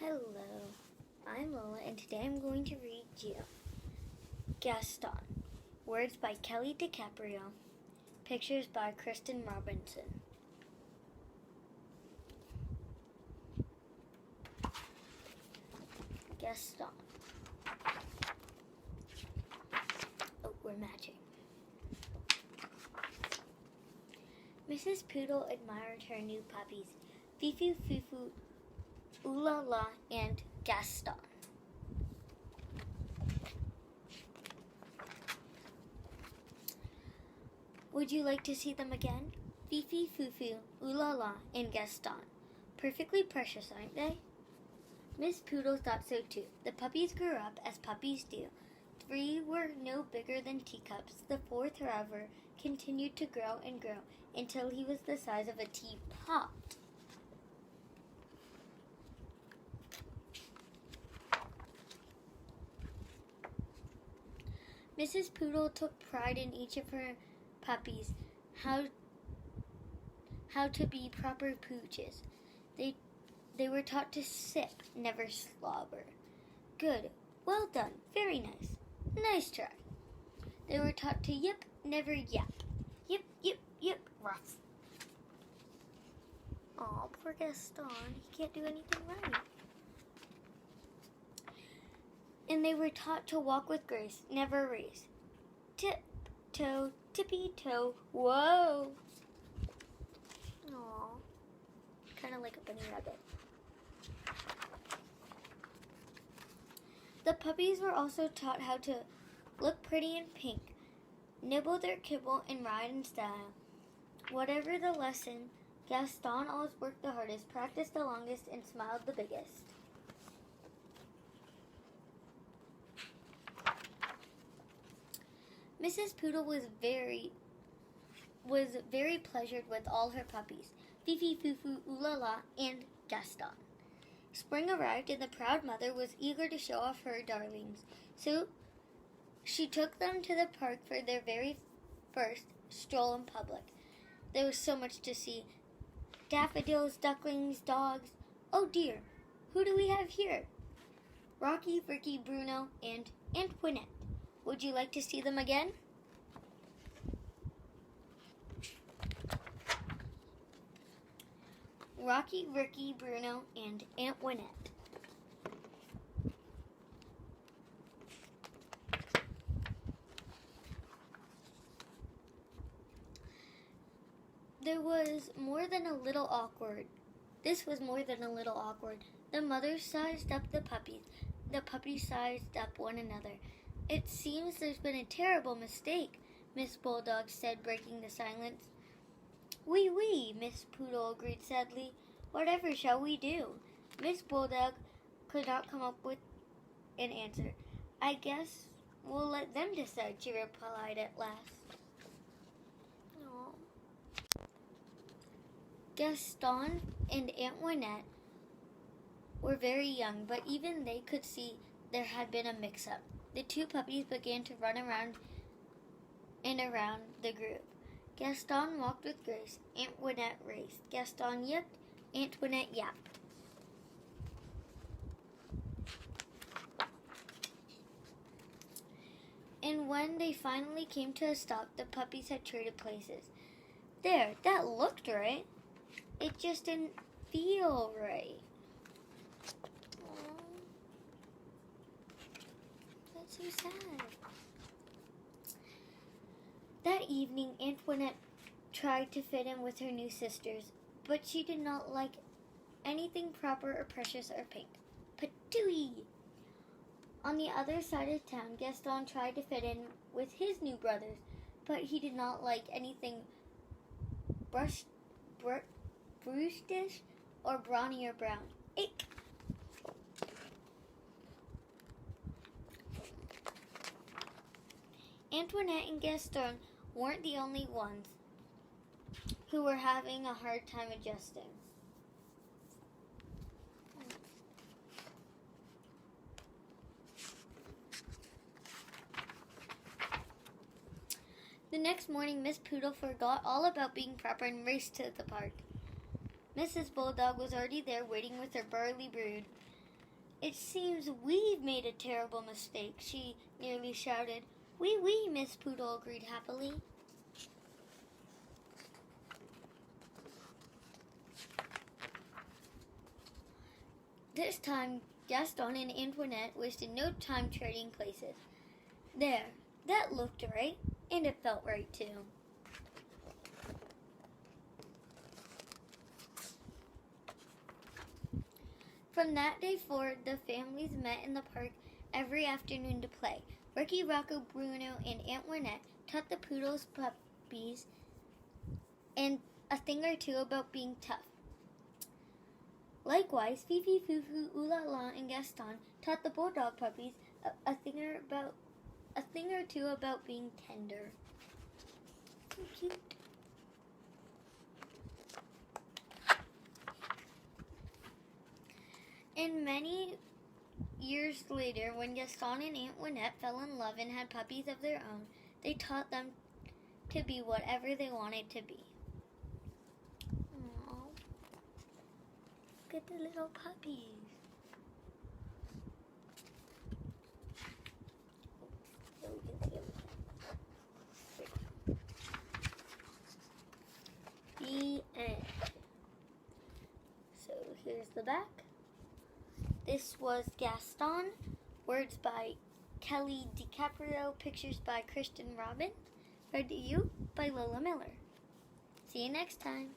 Hello, I'm Lola, and today I'm going to read you Gaston. Words by Kelly DiCaprio. Pictures by Kristen Robinson. Gaston. Oh, we're matching. Mrs. Poodle admired her new puppies, Fifu, Fufu, Ooh La La, and Gaston. Would you like to see them again? Fifi, Fufu, Ooh La La, and Gaston. Perfectly precious, aren't they? Miss Poodle thought so too. The puppies grew up as puppies do. 3 were no bigger than teacups. The 4th, however, continued to grow and grow until he was the size of a teapot. Mrs. Poodle took pride in each of her puppies, how to be proper pooches. They were taught to sip, never slobber. Good. Well done. Very nice. Nice try. They were taught to yip, never yap. Yip, yip, yip, ruff. Aw, poor Gaston. He can't do anything right. And they were taught to walk with grace, never race. Tip-toe, tippy-toe, whoa. Aw, kind of like a bunny rabbit. The puppies were also taught how to look pretty in pink, nibble their kibble, and ride in style. Whatever the lesson, Gaston always worked the hardest, practiced the longest, and smiled the biggest. Mrs. Poodle was very pleasured with all her puppies, Fifi, Fufu, Ooh La La, and Gaston. Spring arrived, and the proud mother was eager to show off her darlings, so she took them to the park for their very first stroll in public. There was so much to see. Daffodils, ducklings, dogs. Oh dear, who do we have here? Rocky, Ricky, Bruno, and Antoinette. Would you like to see them again? Rocky, Ricky, Bruno, and Antoinette. This was more than a little awkward. The mother sized up the puppies. The puppies sized up one another. It seems there's been a terrible mistake, Miss Bulldog said, breaking the silence. Oui, Miss Poodle agreed sadly. Whatever shall we do? Miss Bulldog could not come up with an answer. I guess we'll let them decide, she replied at last. Aww. Gaston and Antoinette were very young, but even they could see there had been a mix-up. The 2 puppies began to run around and around the group. Gaston walked with grace. Antoinette raced. Gaston yipped. Antoinette yapped. And when they finally came to a stop, the puppies had traded places. There, that looked right. It just didn't feel right. Aww. That's so sad. That evening, Antoinette tried to fit in with her new sisters, but she did not like anything proper or precious or pink. Patooey! On the other side of town, Gaston tried to fit in with his new brothers, but he did not like anything brushed brewstish or brawny or brown. Ick! Antoinette and Gaston weren't the only ones who were having a hard time adjusting. The next morning, Miss Poodle forgot all about being proper and raced to the park. Mrs. Bulldog was already there waiting with her burly brood. It seems we've made a terrible mistake, she nearly shouted. Oui, Miss Poodle agreed happily. This time, Gaston and Antoinette wasted no time trading places. There, that looked right, and it felt right too. From that day forward, the families met in the park every afternoon to play. Ricky, Rocco, Bruno, and Antoinette taught the poodles puppies and a thing or two about being tough. Likewise, Fifi, Fufu, Ooh La La, and Gaston taught the bulldog puppies a thing or two about being tender. So cute. And many years later, when Gaston and Antoinette fell in love and had puppies of their own, they taught them to be whatever they wanted to be. Aww. Look at the little puppies. The end. So here's the back. This was Gaston. Words by Kelly DiCaprio. Pictures by Kristen Robin. Read to you by Lola Miller. See you next time.